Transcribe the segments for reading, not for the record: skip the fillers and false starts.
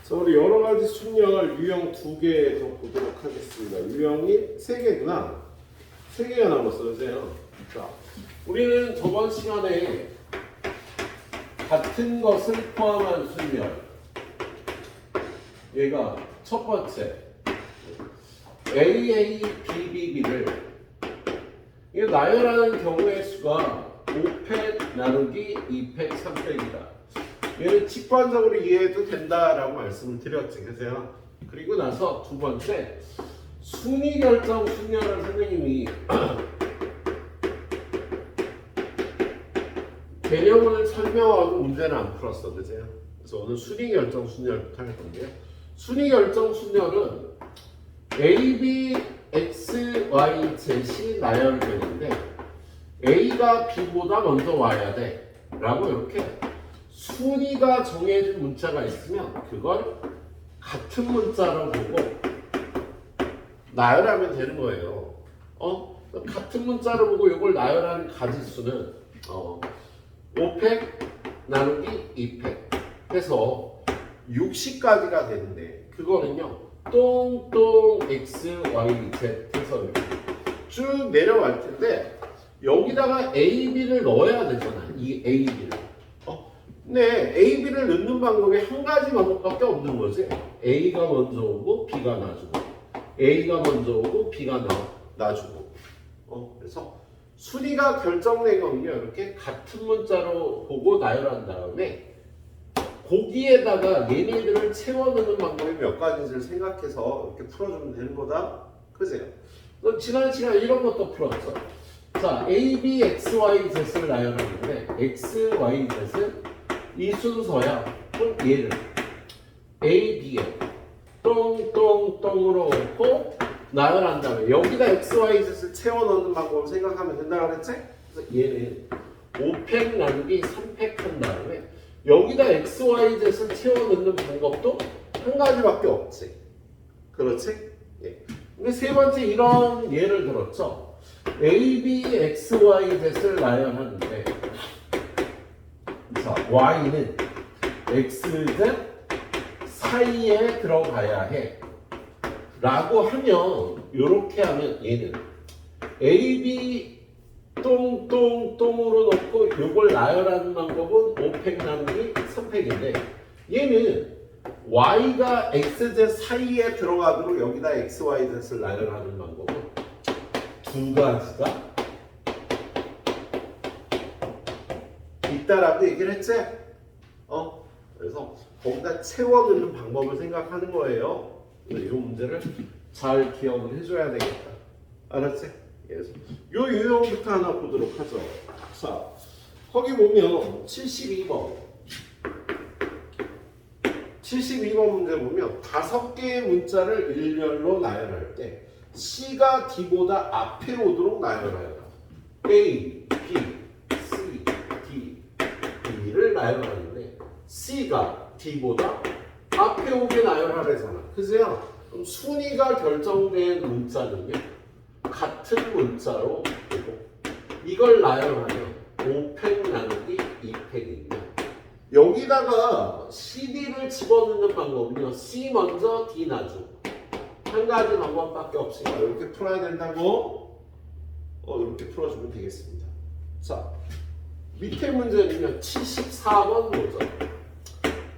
자, 우리 여러 가지 순열 유형 2개 더 보도록 하겠습니다. 유형이 3개구나. 3개가 남았어, 그죠? 자, 우리는 저번 시간에 같은 것을 포함한 순열. 얘가 첫 번째. AA, BBB를 이게 나열하는 경우의 수가 5팩 나누기 2팩 3팩이다. 얘는 직관적으로 이해해도 된다라고 말씀을 드렸지, 그죠? 그리고 나서 두 번째, 순위 결정 순열을 선생님이 개념을 설명하고 문제는 안 풀었어, 그죠? 그래서 오늘 순위 결정 순열부터 할 건데요. 순위 결정 순열은 A, B, X, Y, Z이 나열되는데 A가 B보다 먼저 와야 돼 라고 이렇게 순위가 정해진 문자가 있으면 그걸 같은 문자로 보고 나열하면 되는 거예요. 같은 문자로 보고 이걸 나열하는 가지수는 5팩 나누기 2팩 해서 60까지가 되는데 그거는요 똥똥 X, Y, Z 해서 이렇게 쭉 내려갈 텐데 여기다가 A, B를 넣어야 되잖아. 이 A, B를. 근데 A, B를 넣는 방법이 한 가지 방법밖에 없는 거지. A가 먼저 오고 B가 놔주고 A가 먼저 오고 B가 놔주고 그래서 순위가 결정되거든요. 이렇게 같은 문자로 보고 나열한 다음에 거기에다가 얘네들을 채워넣는 방법이 몇 가지를 생각해서 이렇게 풀어주면 되는 거다. 그죠? 지난 시간에 이런 것도 풀었죠. 자, A, B, X, Y, Z를 나열하는데 X, Y, Z는 이 순서야. 그럼 얘를 A, B에 똥똥똥으로 놓고 나열한 다음에 여기다 X, Y, Z를 채워넣는 방법을 생각하면 된다고 그랬지? 그래서 얘는 5팩 나누기 3팩 한 다음에 여기다 X, Y, Z를 채워넣는 방법도 한 가지밖에 없지. 그렇지? 예. 근데 세 번째 이런 예를 들었죠. A, B, X, Y, Z를 나열하는데 자, Y는 X, Z 사이에 들어가야 해 라고 하면 이렇게 하면 얘는 A, B 똥똥똥으로 놓고 이걸 나열하는 방법은 5팩 나누기 3팩인데 얘는 Y가 X, Z 사이에 들어가도록 여기다 X, Y, Z를 나열하는 방법은 두 가지가 있다라고 얘기를 했지? 그래서 거기다 채워넣는 방법을 생각하는 거예요. 그래서 이 문제를 잘 기억을 해줘야 되겠다. 알았지? 그래서 요 유형부터 하나 보도록 하죠. 자, 거기 보면 72번. 72번 문제 보면 5개의 문자를 일렬로 나열할 때 C가 D보다 앞에 오도록 나열하여라. A, B, C, D, E를 나열하는데 C가 D보다 앞에 오게 나열하래잖아. 그죠? 그럼 순위가 결정된 문자는요 같은 문자로 보고 이걸 나열하면 5팩 나누기 2팩인데 여기다가 CD를 집어넣는 방법은요 C 먼저 D 놔주고 한 가지 방법밖에 없으니까 이렇게 풀어야 된다고 이렇게 풀어주면 되겠습니다. 자, 밑에 문제는요 74번 보죠.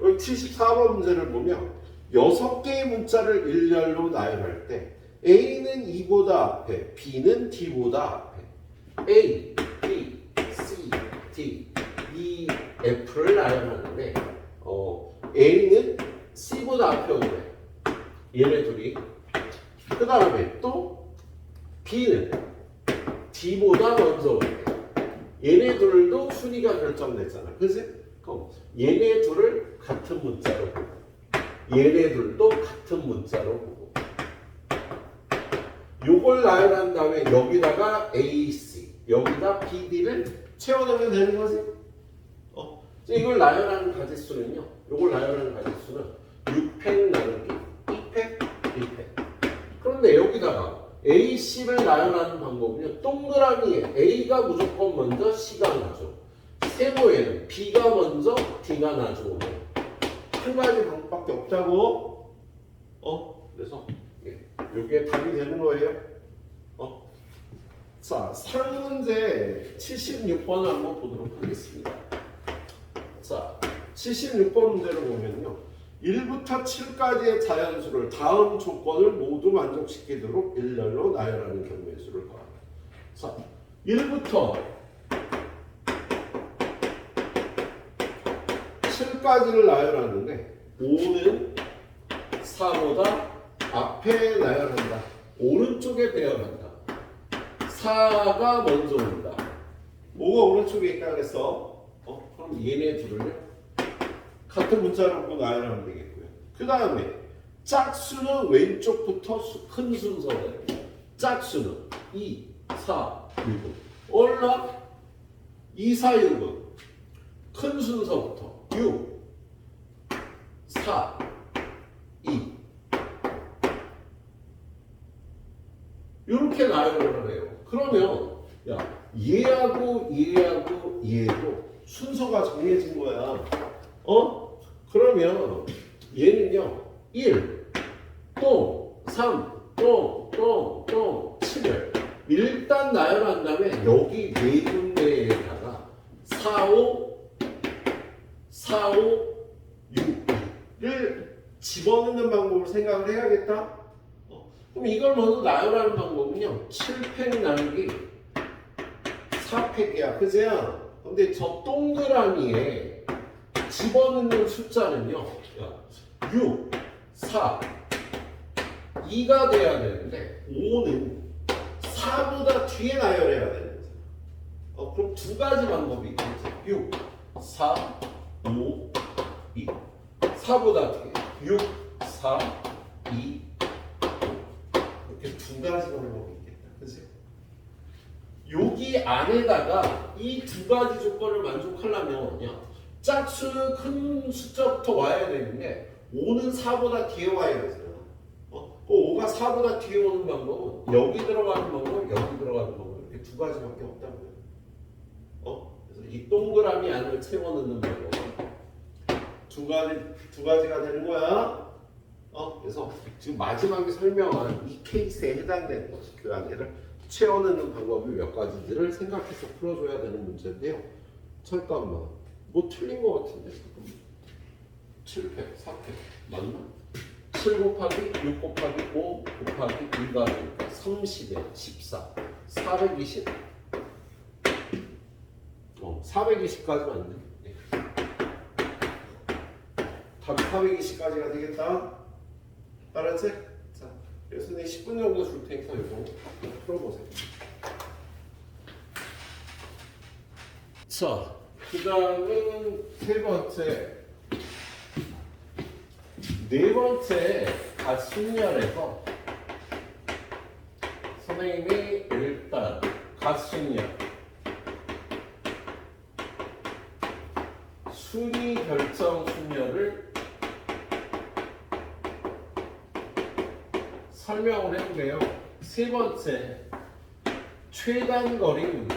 여기 74번 문제를 보면 6개의 문자를 일렬로 나열할 때 A는 E보다 앞에, B는 D보다 앞에 A, B, C, D, E, F를 나열하는데 A는 C보다 앞에 오네. 얘네 둘이. 그 다음에 또 B는 D보다 먼저 오네. 얘네 둘도 순위가 결정됐잖아. 그치? 그럼 얘네 둘을 같은 문자로 보고 얘네 둘도 같은 문자로 보고 요걸 나열한 다음에 여기다가 AC 여기다 BD를 채워넣으면 되는 거지. 이걸 나열하는 가지수는요. 요걸 나열하는 가지수는 6팩 나누기 2팩 1팩. 그런데 여기다가 AC를 나열하는 방법은요. 동그라미에 A가 무조건 먼저 C가 나죠. 세모에는 B가 먼저 D가 나죠. 한 가지 방법밖에 수밖에 없다고. 그래서 이게 답이 되는 거예요. 자, 상문제 76번을 한번 보도록 하겠습니다. 자, 76번 문제를 보면요. 1부터 7까지의 자연수를 다음 조건을 모두 만족시키도록 일렬로 나열하는 경우의 수를 구하라. 자, 1부터 7까지를 나열하는데 5는 4보다 앞에 나열한다. 오른쪽에 배열한다. 4가 먼저 온다. 5가 오른쪽에 있다 그래서 그럼 얘네 둘을요 같은 문자로 보고 나열하면 되겠고요. 그 다음에 짝수는 왼쪽부터 큰 순서예요. 짝수는 2, 4, 6은 올라 2, 4, 6은 큰 순서부터 6, 4, 2 이렇게 나열을 해요. 그러면 얘하고 얘하고 얘도 순서가 정해진 거야. 그러면 얘는요 1, 똥, 3, 똥, 7을 일단 나열한 다음에 여기 네 군데에다가 4, 5, 6을 집어넣는 방법을 생각을 해야겠다. 그럼 이걸 먼저 나열하는 방법은요 7팩 나누기 4팩이야. 그제야? 근데 저 동그라미에 집어넣는 숫자는요 6, 4, 2가 돼야 되는데 5는 4보다 뒤에 나열해야 되는 거죠. 그럼 두 가지 방법이 있겠죠. 6, 4, 5, 2 4보다 뒤에 6, 4, 2 이렇게 두 가지 방법이 있겠다. 그치? 여기 안에다가 이 두 가지 조건을 만족하려면 짝수는 큰 숫자부터 와야 되는데 5는 4보다 뒤에 와야 되잖아. 5가 4보다 뒤에 오는 방법은 여기 들어가는 방법, 여기 들어가는 방법 이렇게 두 가지밖에 없다고요. 그래서 이 동그라미 안을 채워 넣는 방법은 두 가지가 되는 거야. 그래서 지금 마지막에 설명한 이 케이스에 해당되는 것이 그 안에를 채워 넣는 방법이 몇 가지들을 생각해서 풀어줘야 되는 문제인데요. 잠깐만. 뭐 틀린 것 같은데. 7팩, 4팩 맞나? 7 곱하기 6 곱하기 5 곱하기 2가 되니까 30에 14 420 420까지 맞네. 답이 420까지가 되겠다. 알았지? 자, 그래서 내 10분 정도 줄 테니까 이거 풀어보세요. 자, 그 다음은 네 번째 갓순열에서 선생님이 일단 갓순열 순위 결정 순열을 설명을 했는데요. 세 번째 최단거리 문제.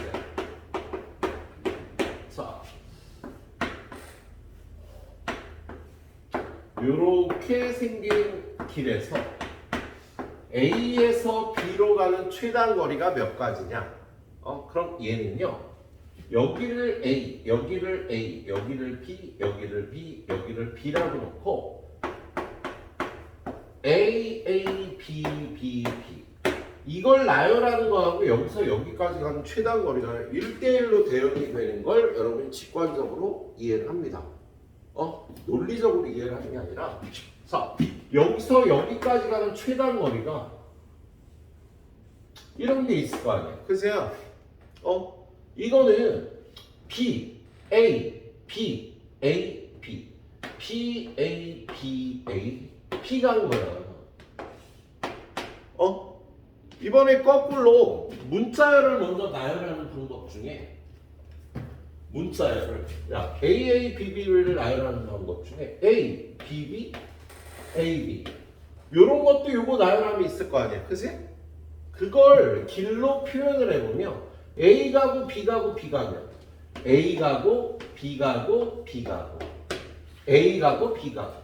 자, 이렇게 생긴 길에서 A에서 B로 가는 최단거리가 몇 가지냐? 그럼 얘는요. 여기를 A, 여기를 A, 여기를 B, 여기를 B, 여기를 B라고 놓고 A, A, B, B, B 이걸 나열하는 거하고 여기서 여기까지 가는 최단거리가 1대1로 대응이 되는 걸 여러분이 직관적으로 이해를 합니다. 논리적으로 이해를 하는 게 아니라 자, 여기서 여기까지 가는 최단거리가 이런 게 있을 거 아니야. 그래서 이거는 B, A, B, A, B, B, A, B, A, B가 한 거야. 이번에 거꾸로 문자열을 먼저 나열하는 방법 중에 문자열을 A, B, B를 나열하는 방법 중에 A, B, B, A, B 요런 것도 요거 나열함이 있을 거 아니야. 그치? 그걸 길로 표현을 해보면 A 가고 B 가고 B 가면 A 가고 B 가고 B 가고 A 가고 B 가고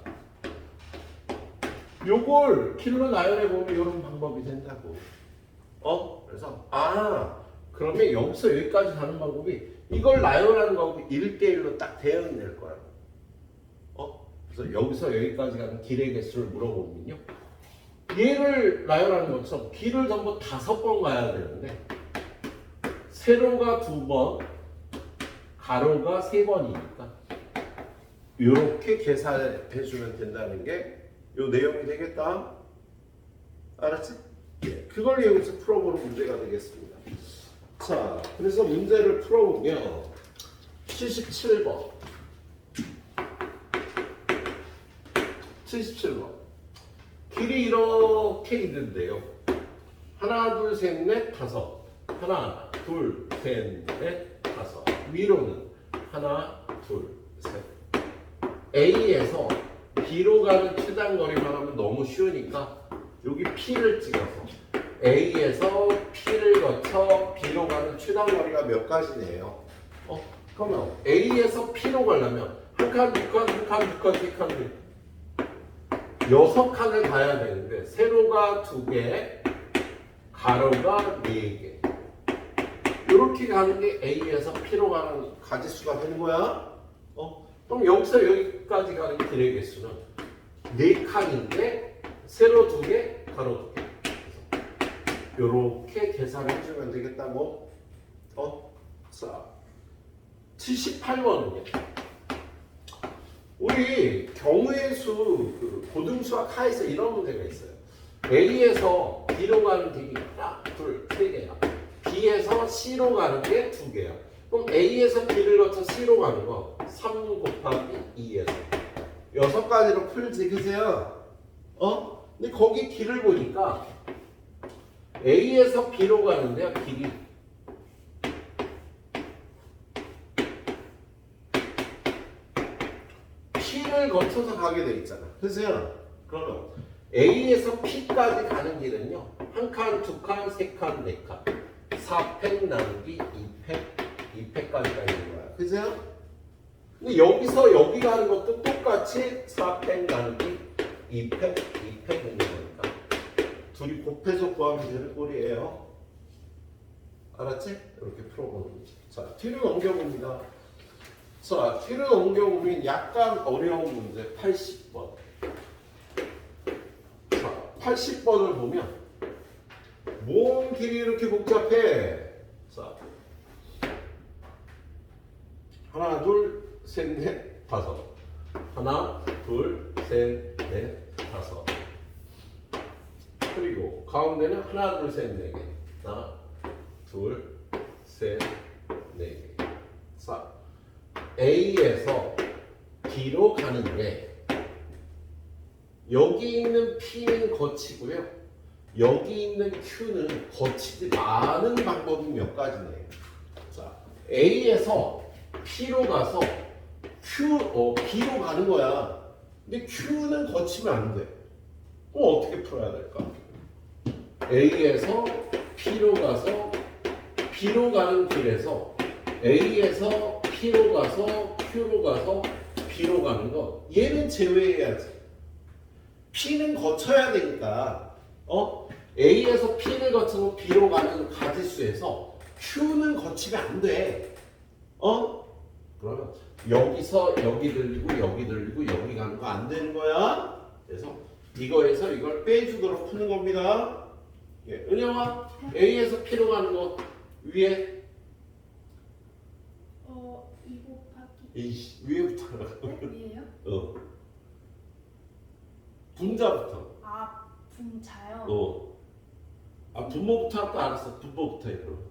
요걸 길로 나열해 보면 이런 방법이 된다고. 그래서 그러면 여기서 여기까지 가는 방법이 이걸 나열하는 거하고 1대1로 딱 대응이 될 거야. 그래서 여기서 여기까지 가는 길의 개수를 물어보면요. 얘를 나열하는 것처럼 길을 전부 5번 가야 되는데 세로가 2번, 가로가 3번이니까 이렇게 계산해 주면 된다는 게 요 내용이 되겠다. 알았지? 그걸 여기서 풀어보는 문제가 되겠습니다. 자, 그래서 문제를 풀어보면 77번. 77번. 길이 이렇게 있는데요. 하나, 둘, 셋, 넷, 다섯. 하나, 둘, 셋, 넷, 다섯. 위로는 하나, 둘, 셋. A에서 B로 가는 최단거리만 하면 너무 쉬우니까 여기 P를 찍어서 A에서 P를 거쳐 B로 가는 최단거리가 몇 가지네요. 그러면 A에서 P로 가려면 한 칸, 두 칸, 한 칸, 두 칸, 세 칸, 6칸을 가야 되는데 세로가 2개, 가로가 4개. 이렇게 가는 게 A에서 P로 가는 가지수가 되는 거야. 그럼 여기서 여기까지 가는 길의 개수는 4칸인데 세로 2개, 가로 2개. 이렇게 계산해 주면 되겠다고. 자, 78번은요. 우리 경우의 수, 고등수학 하에서 이런 문제가 있어요. A에서 B로 가는 길이 하나, 둘, 3개야. B에서 C로 가는 게 2개야. 그럼 A에서 B를 거쳐 C로 가는 거 3 곱하기 2에서 6가지로 풀지, 그세요? 근데 거기 길을 보니까 A에서 B로 가는데요, 길이 P를 거쳐서 가게 돼 있잖아. 그세요? 그러면 A에서 P까지 가는 길은요, 1칸, 2칸, 3칸, 4칸, 4팩 나누기 2팩까지가 있는 거야. 그죠? 근데 여기서 여기 가는 것도 똑같이 4팩 나누기 2팩 있는 거니까 둘이 곱해서 구하면 되는 꼴이에요. 알았지? 이렇게 풀어보는 거지. 자, 뒤로 넘겨봅니다. 자, 뒤로 넘겨보면 약간 어려운 문제 80번. 자, 80번을 보면 뭔 길이 이렇게 복잡해? 자, 하나, 둘, 셋, 넷, 다섯. 하나, 둘, 셋, 넷, 다섯. 그리고 가운데는 하나, 둘, 셋, 네 개. 하나, 둘, 셋, 네 개. 자, A에서 B로 가는데 여기 있는 P는 거치고요. 여기 있는 Q는 거치지 않은 방법이 몇 가지네요. 자, A에서 P로 가서 B로 가는 거야. 근데 Q는 거치면 안 돼. 그럼 어떻게 풀어야 될까? A에서 P로 가서 B로 가는 길에서 A에서 P로 가서 Q로 가서 B로 가는 거 얘는 제외해야지. P는 거쳐야 되니까 A에서 P를 거쳐서 B로 가는 가지수에서 Q는 거치면 안 돼. 그러면 여기서 여기 들리고 여기 들리고 여기 가는 거 안 되는 거야. 그래서 이거에서 이걸 빼주도록 푸는 겁니다. 은영아, A에서 P로 가는 거 위에 2 곱하기 위에부터 위에요? 분자부터. 분자요? 분모부터 할까? 알았어. 분모부터 해 그럼.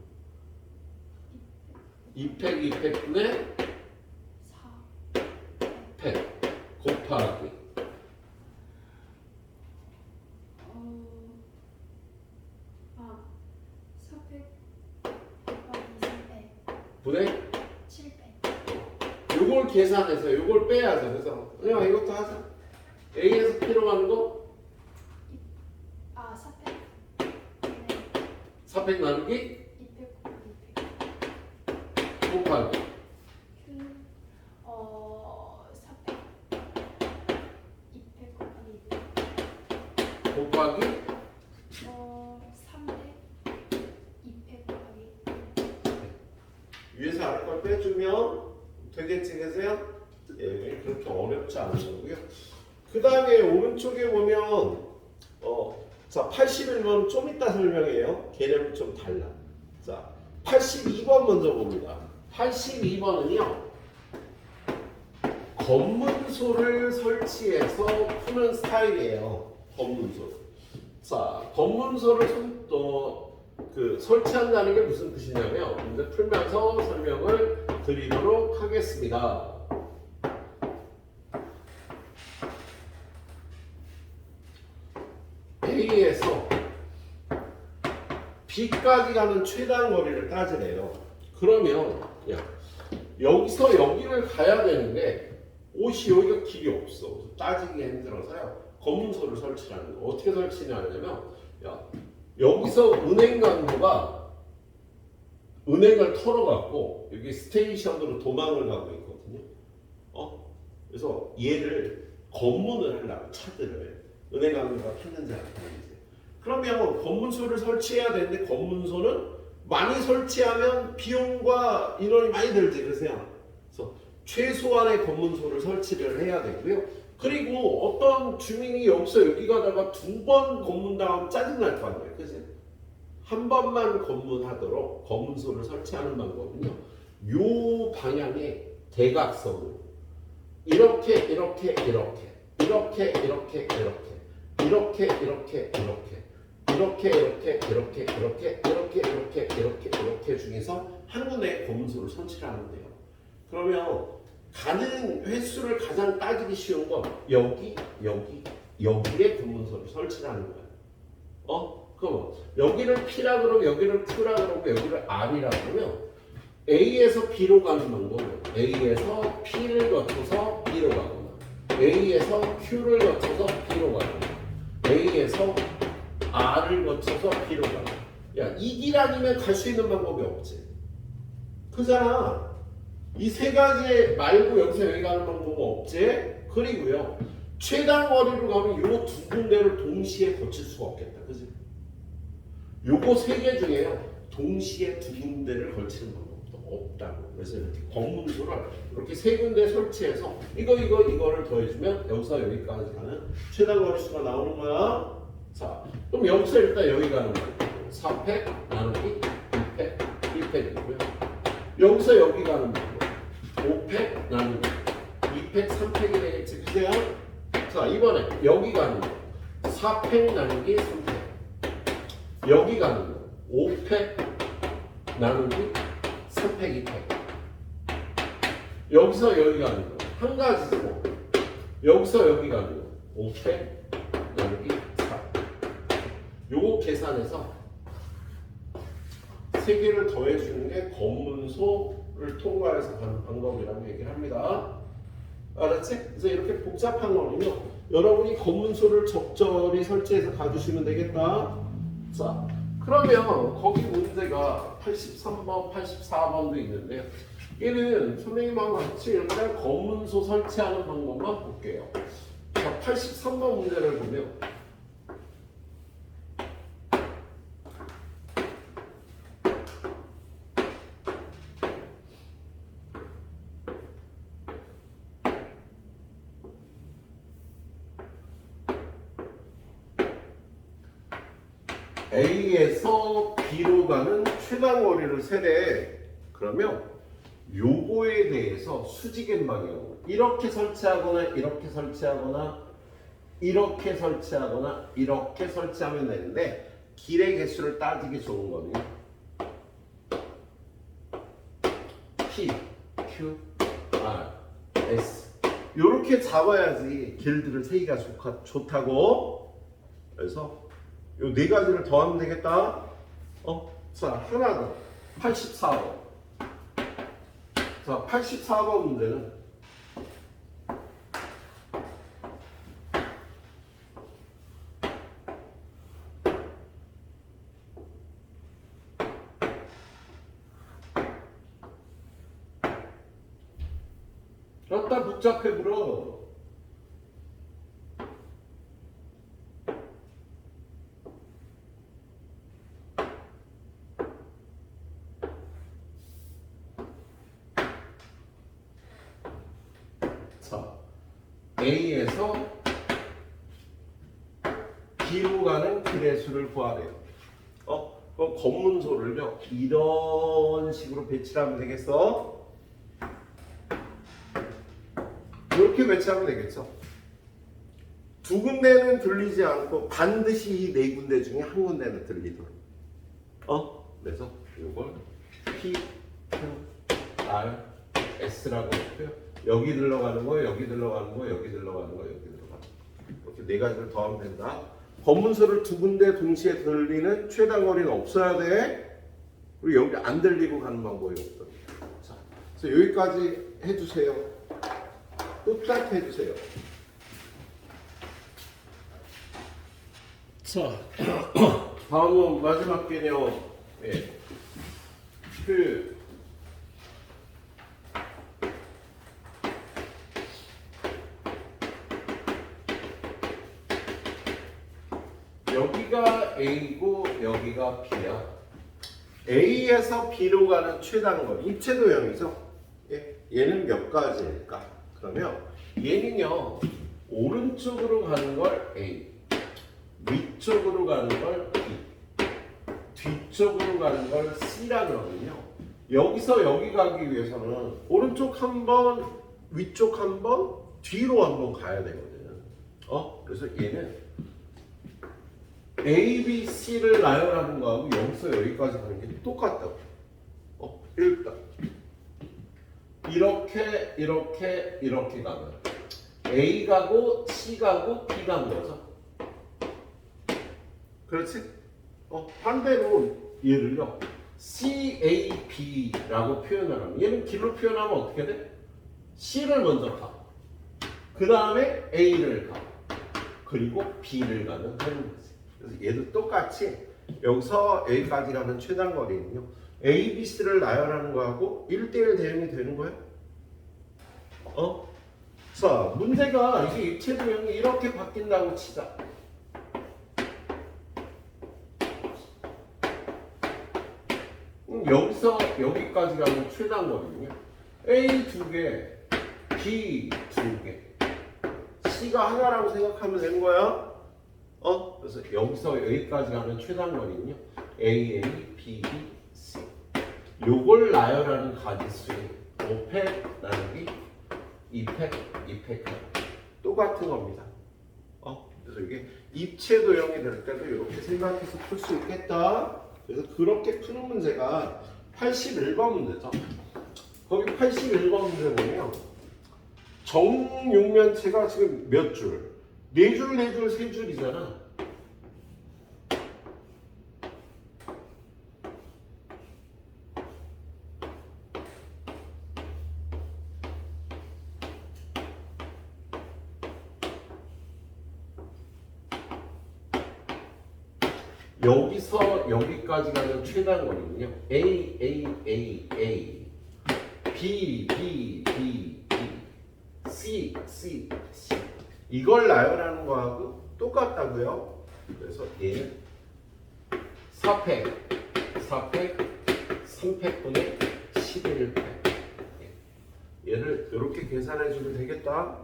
2팩 2팩분의 4팩 곱하기 4팩 곱하기 3팩 분의 7팩. 요걸 계산해서 요걸 빼야죠. 그래서 그냥 이것도 하자. A에서 P로 가는 거 4팩 4팩 나누기 2팩 곱하기 2팩 곱하기 Q 4팩 2팩 곱하기 2팩 곱하기 300 200 곱하기 위에서 아래 걸 빼주면 되겠지, 그세요? 예, 그렇게 어렵지 않은 거고요. 그 다음에 오른쪽에 보면 자 81번 좀 이따 설명해요. 개념이 좀 달라. 자 82번 먼저 봅니다. 82번은요 검문소를 설치해서 푸는 스타일이에요. 검문소. 자 검문소를 설치한다는 게 무슨 뜻이냐면 문제 풀면서 설명을 드리도록 하겠습니다. A에서 B까지 가는 최단 거리를 따지래요. 그러면 여기서 여기를 가야 되는데 옷이 여기가 길이 없어. 그래서 따지기 힘들어서요. 검문소를 설치하는 거. 어떻게 설치냐면 여기서 은행 강도가 은행을 털어갖고 여기 스테이션으로 도망을 가고 있거든요. 그래서 얘를 검문을 하려고 차들을 은행 강도가 탔는지 안 탔는지. 그러면 검문소를 설치해야 되는데 검문소는 많이 설치하면 비용과 인원이 많이 들지, 그래서 최소한의 검문소를 설치를 해야 되고요. 그리고 어떤 주민이 여기서 여기 가다가 2번 검문당하면 짜증날 거 아니에요, 그지? 한 번만 검문하도록 검문소를 설치하는 방법은요. 요 방향의 대각선을 이렇게 이렇게 이렇게 이렇게 이렇게 이렇게 이렇게 이렇게 이렇게 이렇게 중에서 한 군데 검문소를 설치를 하는데요. 그러면 가는 횟수를 가장 따지기 쉬운 건 여기에 검문소를 설치를 하는 거예요. 그럼 여기를 P라 그러고 여기를 Q라 그러고 여기를 R이라 그러면 A에서 B로 가는 방법은 A에서 P를 거쳐서 B로 가거나 A에서 Q를 거쳐서 B로 가거나 A에서 R을 거쳐서 B로 가거나 이 길 아니면 갈 수 있는 방법이 없지. 그잖아. 이 세 가지 말고 여기서 여기 가는 방법은 없지. 그리고요 최단 거리로 가면 요 두 군데를 동시에 거칠 수가 없겠다. 그지? 요거 세 개 중에요 동시에 두 군데를 걸치는 방법도 없다고. 그래서 이렇게 검문소를 이렇게 세 군데 설치해서 이거를 더해주면 여기서 여기까지 가는 최단 거리수가 나오는 거야. 자, 그럼 여기서 일단 여기 가는 거야. 4팩 나누기 2팩 1팩이고요. 여기서 여기 가는 거고 5팩 나누기 2팩 3팩이 되겠지, 그세요? 자, 이번에 여기 가는 거 4팩 나누기 3팩 여기 가는 거 5팩 나누기 3팩 2팩 여기서 여기 가는 거 한 가지고 여기서 여기 가는 거 5팩 나누기 4 요거 계산해서 세 개를 더해주는 게 검문소를 통과해서 가는 방법이라고 얘기를 합니다. 알았지? 그래서 이렇게 복잡한 거는요 여러분이 검문소를 적절히 설치해서 가주시면 되겠다. 자, 그러면 거기 문제가 83번, 84번도 있는데요. 얘는 선생님하고 같이 일단 검문소 설치하는 방법만 볼게요. 자, 83번 문제를 보면 A에서 B로 가는 최단 거리를 세래. 그러면 요거에 대해서 수직의 방향으로 이렇게 설치하거나 이렇게 설치하거나 이렇게 설치하거나 이렇게 설치하면 되는데 길의 개수를 따지기 좋은 거는요. P, Q, R, S 요렇게 잡아야지 길들을 세기가 좋다고. 그래서 요 네 가지를 더하면 되겠다. 자, 하나 더. 84번. 자, 84번 문제는 그렇다 복잡해 불어. A에서 B로 가는 길의 수를 구하래요. 그럼 검문소를요 이런 식으로 배치를 하면 되겠어. 이렇게 배치하면 되겠죠. 두 군데는 들리지 않고 반드시 이 네 군데 중에 한 군데는 들리도록. 그래서 이걸 P, Q, R, S라고 했고요. 여기 들러가는 거, 여기 들러가는 거, 여기 들러가는 거, 여기 들러가는 거. 이렇게 네 가지를 더하면 된다. 검문소를 두 군데 동시에 들리는 최단거리는 없어야 돼. 그리고 여기 안 들리고 가는 방법이 없다. 자, 그래서 여기까지 해주세요. 똑같이 해주세요. 자, 다음은 마지막 개념. 여기가 A고 여기가 B야. A에서 B로 가는 최단거리 입체도형이죠. 얘는 몇 가지일까? 그러면 얘는요 오른쪽으로 가는 걸 A, 위쪽으로 가는 걸 B, 뒤쪽으로 가는 걸 C라는 거거든요. 여기서 여기 가기 위해서는 오른쪽 한 번, 위쪽 한 번, 뒤로 한 번 가야 되거든요. 그래서 얘는 A, B, C를 나열하는 거하고 여기서 여기까지 가는 게 똑같다고. 일단 이렇게 가면 A 가고 C 가고 B 가는 거죠. 그렇지? 반대로 얘를요 CAB라고 표현을 하면 얘는 길로 표현하면 어떻게 돼? C를 먼저 가. 그 다음에 A를 가. 그리고 B를 가면 되는 거지. 그래서 얘도 똑같이 여기서 A까지 가는 최단거리는요 A, B, C를 나열하는 거하고 1대1 대응이 되는 거야. 자, 문제가 이게 입체도형이 이렇게 바뀐다고 치자. 여기서 여기까지 가는 최단거리는요 A 2개, B 2개, C가 하나라고 생각하면 되는 거야. 그래서 여기서 여기까지 가는 최단거리는요 A, B, C. 요걸 나열하는 가지수의 5팩 나누기 2팩, 2팩 똑같은 겁니다. 그래서 이게 입체도형이 될 때도 이렇게 생각해서 풀 수 있겠다. 그래서 그렇게 푸는 문제가 81번 문제죠. 거기 81번 문제 보면 정육면체가 지금 몇 줄? 4줄, 4줄, 3줄이잖아. 여기서 여기까지 가는 최단거리는요 A, A, A, A, B, B, B, B, C, C, C. 이걸 나열하는 거하고 똑같다고요. 그래서 얘는 4팩, 4팩, 3팩분의 11팩. 얘를 이렇게 계산해 주면 되겠다.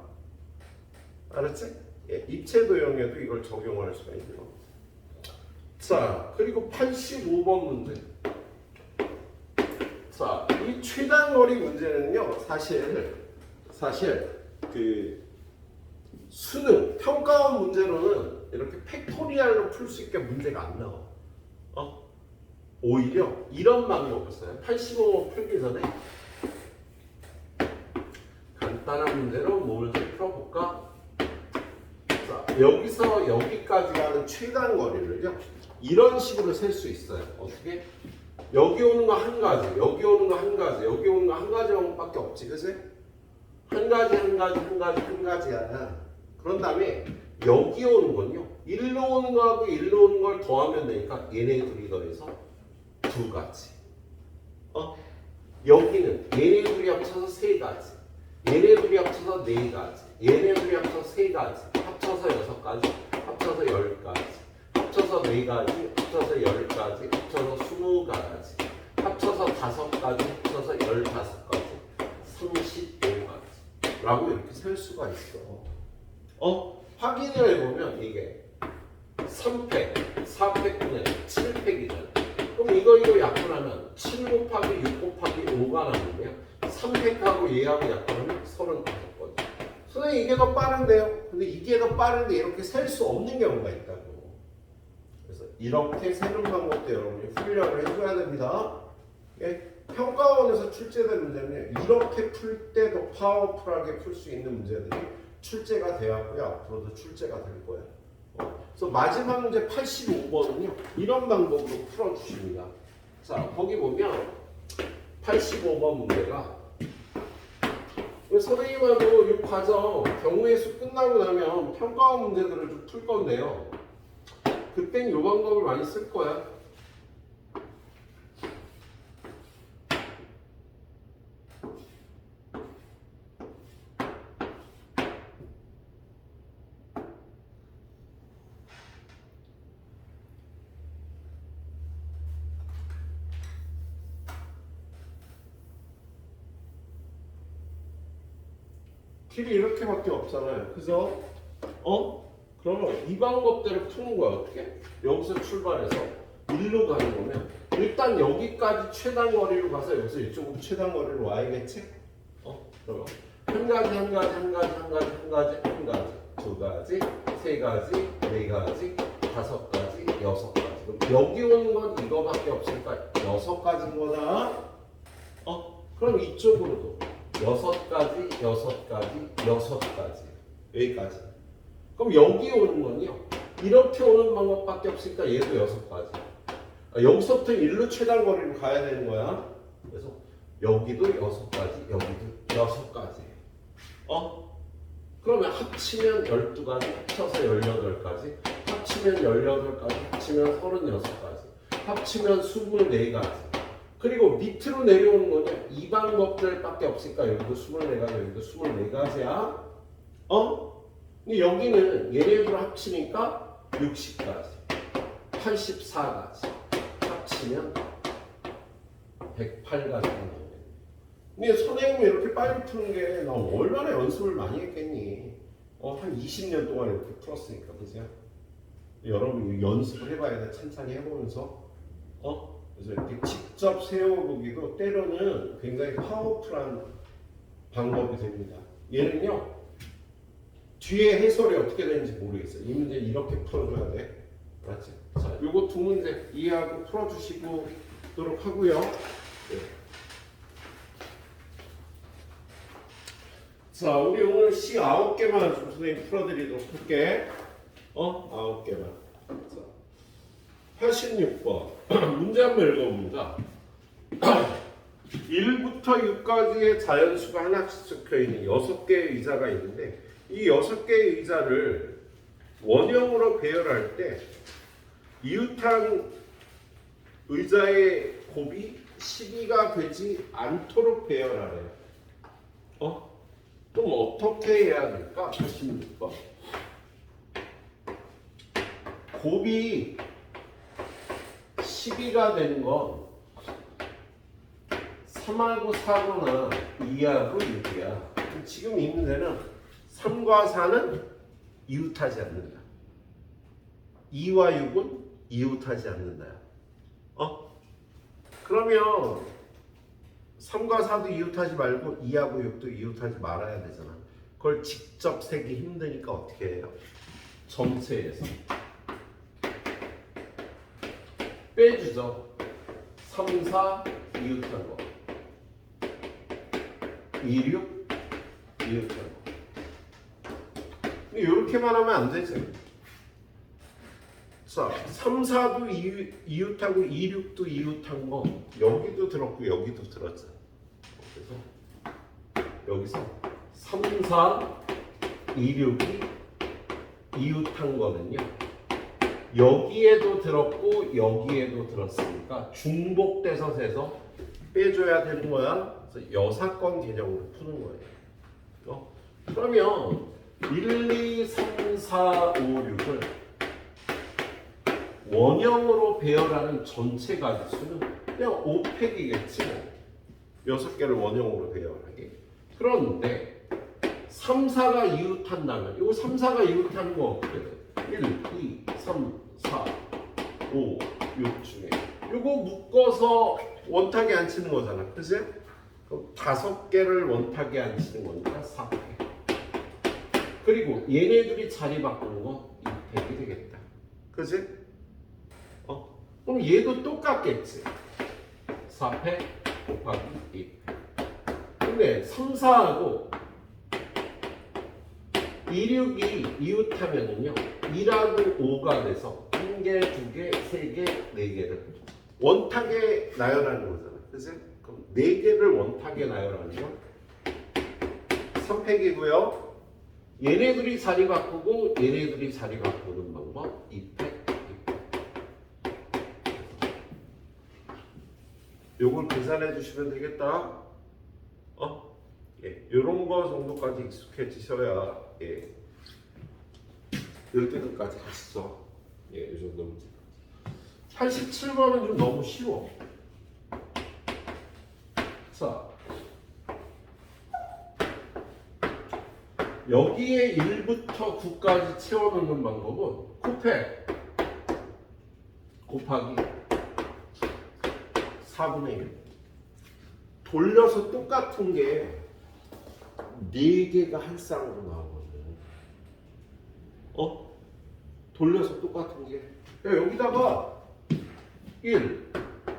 알았지? 입체도형에도 이걸 적용할 수가 있는 거. 자, 그리고 85번 문제. 자, 이 최단거리 문제는요, 사실 그 수능 평가원 문제로는 이렇게 팩토리얼로 풀 수 있게 문제가 안 나와. 오히려 이런 방법을 써요. 85번 풀기 전에 간단한 문제로 뭘 좀 풀어볼까? 자, 여기서 여기까지 가는 최단거리를요. 이런 식으로 셀 수 있어요. 어떻게? 여기 오는 거 한 가지, 여기 오는 거 한 가지, 여기 오는 거 한 가지 방법밖에 없지, 그치? 한 가지야. 그런 다음에 여기 오는 건요. 일로 오는 거하고 일로 오는 걸 더하면 되니까 얘네 둘이 더해서 두 가지. 여기는 얘네 둘이 합쳐서 세 가지, 얘네 둘이 합쳐서 네 가지, 얘네 둘이 합쳐서 세 가지, 합쳐서 6가지, 합쳐서 10가지. 합쳐서 4가지, 합쳐서 10가지, 합쳐서 20가지, 합쳐서 5가지, 합쳐서 15가지, 35가지 라고 이렇게 셀 수가 있어. 확인을 해보면 이게 3팩, 4팩분의 7팩이잖아. 그럼 이거 약분하면 7 곱하기 6 곱하기 5가 나오면 3팩하고 얘하고 약분하면 35거지. 선생님 이게 더 빠른데요? 근데 이게 더 빠른데 이렇게 셀 수 없는 경우가 있다고. 그래서 이렇게 세는 방법도 여러분이 훈련을 해줘야 됩니다. 평가원에서 출제된 문제는 이렇게 풀 때 더 파워풀하게 풀 수 있는 문제들이 출제가 되었고요. 앞으로도 출제가 될 거예요. 그래서 마지막 문제 85번은요. 이런 방법으로 풀어주십니다. 자, 거기 보면 85번 문제가 선생님하고 이 과정 경우의 수 끝나고 나면 평가원 문제들을 좀 풀 건데요. 그땐 이 방법을 많이 쓸 거야. 길이 이렇게밖에 없잖아요. 그래서 그러면 이 방법대로 푸는 거야. 어떻게? 여기서 출발해서 일로 가는 거면 일단 여기까지 최단 거리로 가서 여기서 이쪽으로 최단 거리로 와야겠지? 그러면 한 가지, 한 가지, 한 가지, 한 가지, 한 가지, 한 가지, 두 가지, 세 가지, 네 가지, 다섯 가지, 여섯 가지. 그럼 여기 오는 건 이거밖에 없으니까 여섯 가지인 거다. 그럼 이쪽으로도 여섯 가지, 여섯 가지, 여섯 가지, 여기까지. 그럼 여기 오는 건요. 이렇게 오는 방법밖에 없으니까 얘도 여섯 가지. 여기서부터 일로 최단 거리로 가야 되는 거야. 그래서 여기도 여섯 가지, 여기도 여섯 가지. 그러면 합치면 12가지, 합쳐서 18가지, 합치면 18가지, 합치면 36가지, 합치면 24가지. 그리고 밑으로 내려오는 거는 이 방법들밖에 없으니까 여기도 24가지, 여기도 24가지야. 근데 여기는 얘네들 합치니까 60가지, 84가지, 합치면 108가지가 나오네. 근데 선생님이 이렇게 빨리 푸는 게 나 얼마나 연습을 많이 했겠니? 한 20년 동안 이렇게 풀었으니까, 그죠? 여러분 연습을 해봐야 돼. 찬찬히 해보면서. 그래서 이렇게 직접 세워보기도 때로는 굉장히 파워풀한 방법이 됩니다. 얘는요, 뒤에 해설이 어떻게 되는지 모르겠어요. 이 문제 이렇게 풀어줘야 돼. 알았지? 자, 요거 두 문제 이해하고 풀어주시도록 하고요. 네. 자, 우리 오늘 시 9개만 좀 선생님 풀어드리도록 할게. 9개만. 자, 86번. 문제 한번 읽어봅니다. 1부터 6까지의 자연수가 하나씩 적혀있는 6개의 의자가 있는데 이 6개의 의자를 원형으로 배열할 때 이웃한 의자의 곱이 12가 되지 않도록 배열하래요. 그럼 어떻게 해야 될까? 86번. 곱이 12가 되는 건 3하고 4거나 2하고 6이야. 지금 이 문제는 3과 4는 이웃하지 않는다. 2와 6은 이웃하지 않는다. 그러면 3과 4도 이웃하지 말고 2하고 6도 이웃하지 말아야 되잖아. 그걸 직접 세기 힘드니까 어떻게 해요? 전체에서 빼주죠. 3, 4 이웃한 거, 2, 6 이웃한 거. 이렇게만 하면 안 되지. 자, 3, 4도 이웃하고 2, 6도 이웃한 거 여기도 들었고 여기도 들었잖아. 그래서 여기서 3, 4, 2, 6이 이웃한 거는요. 여기에도 들었고 여기에도 들었으니까 중복돼서 세서 빼줘야 되는 거야. 그래서 여사건 개념으로 푸는 거예요. 그러면 1, 2, 3, 4, 5, 6을 원형으로 배열하는 전체 가지수는 그냥 5팩이겠지. 6개를 원형으로 배열하게. 그런데 3, 4가 이웃한다면 이거 3, 4가 이웃하는 거 어떻게 돼? 1, 2, 3, 4, 5, 6 중에 이거 묶어서 원탁에 안 치는 거잖아. 그치? 그럼 5개를 원탁에 안 치는 거니까 4팩. 그리고 얘네들이 자리 바꾸는 거 2팩이 되겠다. 그치? 그럼 얘도 똑같겠지. 4팩 곱하기 2팩. 근데 3, 4하고 2, 6이 이웃하면은요 2라고 5가 돼서 1개, 2개, 3개, 4개를 원탁에 나열하는 거잖아. 그치? 그럼 4개를 원탁에 나열하는 건 3팩이고요. 얘네들이 자리 바꾸고 얘네들이 자리 바꾸는 방법 2팩. 요걸 계산해 주시면 되겠다. 예, 요런 거 정도까지 익숙해지셔야 예, 10개들까지 갔어. 예, 이 정도 문제. 87번은 좀 너무 쉬워. 자, 여기에 1부터 9까지 채워넣는 방법은 코팩 곱하기 4분의 1 돌려서 똑같은 게 4개가 한 쌍으로 나오거든. 돌려서 똑같은 게 야, 여기다가 1,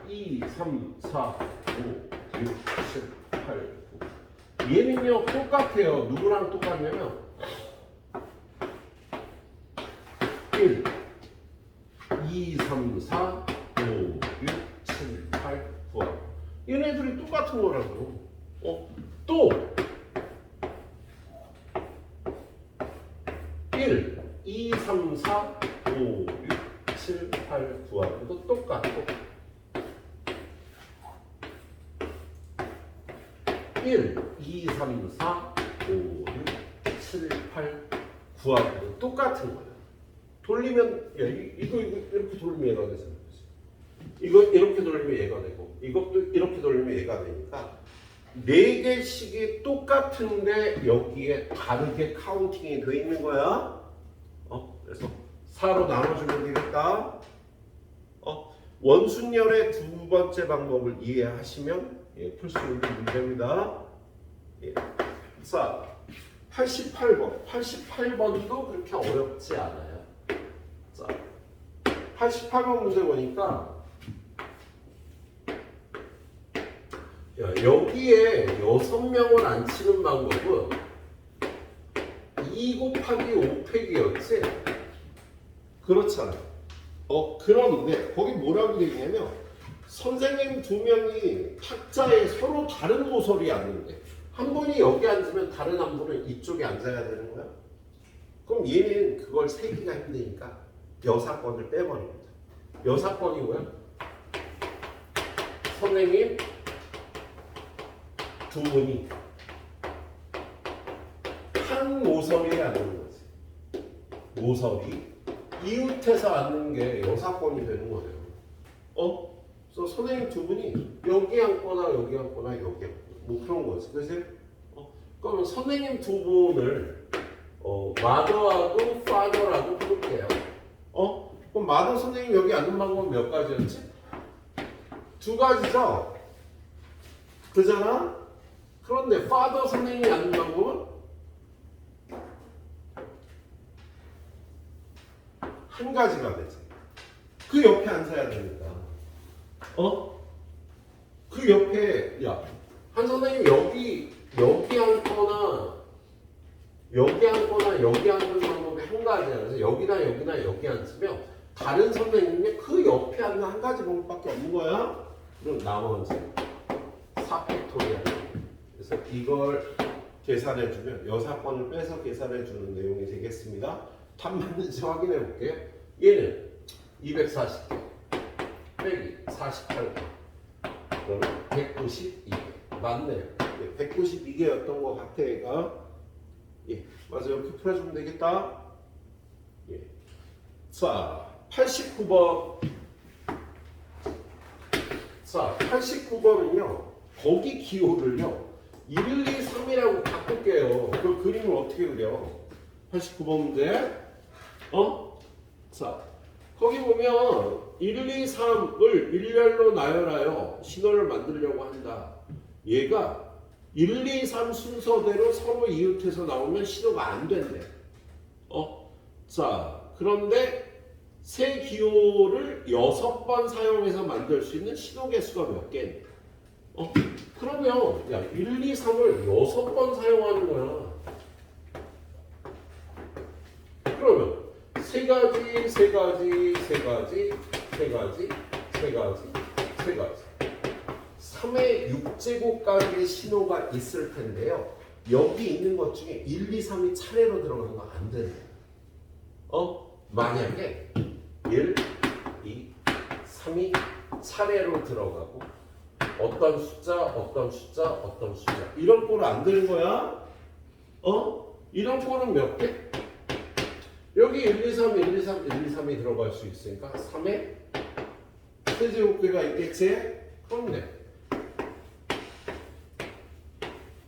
2, 3, 4, 5, 6, 7, 8, 9 얘는요 똑같아요. 누구랑 똑같냐면 1, 2, 3, 4, 5, 6, 7, 8, 9 얘네들이 똑같은 거라고. 또 1, 2, 3, 4, 5, 6, 7, 8, 9하고도 똑같고 1, 2, 3, 4, 5, 6, 7, 8, 9하고도 똑같은 거야. 돌리면 야, 이거 이렇게 돌리면 얘가 되잖아. 이거 이렇게 돌리면 얘가 되고 이것도 이렇게 돌리면 얘가 되니까 4개씩이 똑같은데 여기에 다르게 카운팅이 돼 있는 거야. 그래서 4로 나눠주면 되겠다. 원순열의 두 번째 방법을 이해하시면 풀 수 있는 문제입니다. 예. 자, 88번. 88번도 그렇게 어렵지 않아요. 자, 88번 문제 보니까 여기에 6명을 안 치는 방법은 2 곱하기 5팩이었지? 그렇잖아요. 그런데 거기 뭐라고 되어 있냐면 선생님 2명이 탁자에 서로 다른 모서리에 앉는데 한 분이 여기 앉으면 다른 한 분은 이쪽에 앉아야 되는 거야? 그럼 얘는 그걸 세기가 힘드니까 여사건을 빼버립니다. 여사건이 뭐야? 선생님 2분이 한 모서리에 앉는 거지. 모서리 이웃해서 앉는 게 여사건이 되는 거예요. 그래서 선생님 2분이 여기 앉거나 여기 앉거나 여기 앉거나 뭐 그런 거지. 그래서 그러면 선생님 2분을 마더하고 파더라고 부를게요. 그럼 마더 선생님 여기 앉는 방법은 몇 가지였지? 2가지죠. 그잖아? 그런데 파더 선생님이 앉는 방법은 한 가지가 되지. 그 옆에 앉아야 되니까. 그 옆에 한 선생님 여기 앉거나 여기 앉는 방법이 한 가지야. 그래서 여기나 여기 앉으면 다른 선생님이 그 옆에 앉는 한 가지 방법밖에 없는 거야. 그럼 나머지 4팩토리얼. 그래서 이걸 계산해주면 여사건을 빼서 계산해주는 내용이 되겠습니다. 답 맞는지 확인해 볼게요. 얘는 240개 빼기 48개 그러면 192개 맞네요. 192개였던 것 같아 얘가. 맞아. 이렇게 풀어주면 되겠다. 자, 89번. 자, 89번은요 거기 기호를요 1, 2, 3이라고 바꿀게요. 그 그림을 어떻게 그려? 89번 문제. 자, 거기 보면 1, 2, 3을 일렬로 나열하여 신호를 만들려고 한다. 얘가 1, 2, 3 순서대로 서로 이웃해서 나오면 신호가 안 된대. 자, 그런데 세 기호를 6번 사용해서 만들 수 있는 신호 개수가 몇 개니? 그러면 야 1, 2, 3을 6번 사용하는 거야. 그러면 세 가지, 세 가지, 세 가지, 세 가지, 세 가지, 세 가지. 3의 6제곱까지의 신호가 있을 텐데요. 여기 있는 것 중에 1, 2, 3이 차례로 들어가는 거 안 되네. 만약에 1, 2, 3이 차례로 들어가고 어떤 숫자, 어떤 숫자, 어떤 숫자 이런 꼴은 안 되는 거야. 이런 꼴은 몇 개? 여기 1, 2, 3, 1, 2, 3, 1, 2, 3이 들어갈 수 있으니까 3의 세제곱계가 있겠지? 그렇네.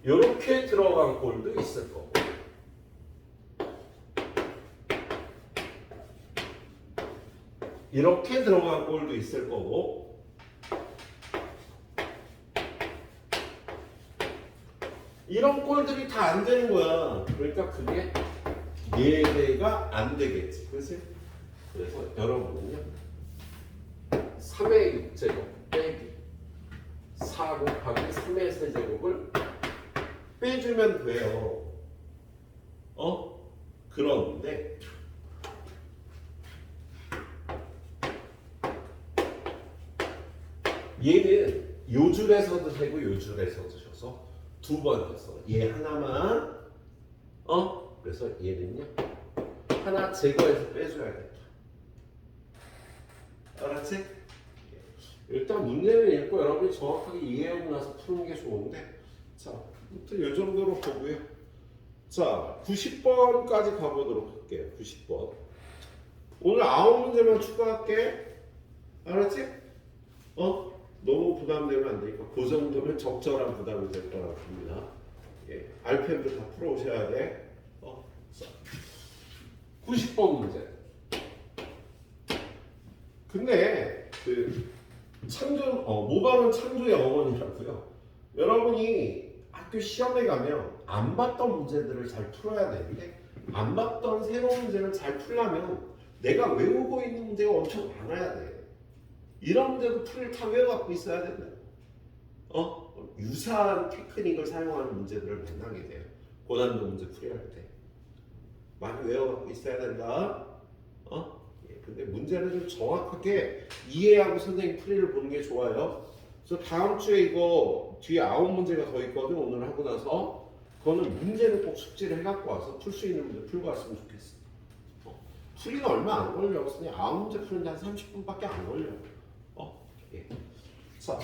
이렇게 들어간 꼴도 있을 거고 이렇게 들어간 꼴도 있을 거고 이런 꼴들이 다 안 되는 거야. 그러니까 그게 예배가 안 되겠지. 그치? 그래서 여러분은요 3의 6제곱 빼기 4 곱하기 3의 세제곱을 빼주면 돼요. 그런데 얘는 요 줄에서도 되고 요 줄에서도 줘서 두 번 했어. 얘 하나만 그래서 얘는요 하나 제거해서 빼줘야겠다. 알았지? 일단 문제는 읽고 여러분이 정확하게 이해하고 나서 푸는 게 좋은데 자, 아무튼 이 정도로 보고요. 자, 90번까지 가보도록 할게요. 90번. 오늘 9문제만 추가할게. 알았지? 너무 부담되면 안 되니까 그 정도면 적절한 부담이 될 거라고 봅니다. 예, RPM도 다 풀어오셔야 돼. 90번 문제. 근데 그 창조 모방은 창조의 어머니라고요. 여러분이 학교 시험에 가면 안 봤던 문제들을 잘 풀어야 되는데 안 봤던 새로운 문제를 잘 풀려면 내가 외우고 있는 문제가 엄청 많아야 돼. 이런 문제도 풀을 다 외워갖고 있어야 된다. 유사한 테크닉을 사용하는 문제들을 만나게 돼요. 고난도 문제 풀이할 때 많이 외워갖고 있어야 된다. 근데 문제를 좀 정확하게 이해하고 선생님 풀이를 보는 게 좋아요. 그래서 다음 주에 이거 뒤에 9문제가 더 있거든. 오늘 하고 나서 그거는 문제는 꼭 숙지를 해갖고 와서 풀 수 있는 문제 풀고 왔으면 좋겠어. 풀이는 얼마 안 걸려. 그냥 9문제 푸는데 한 30분밖에 안 걸려. 예. 자,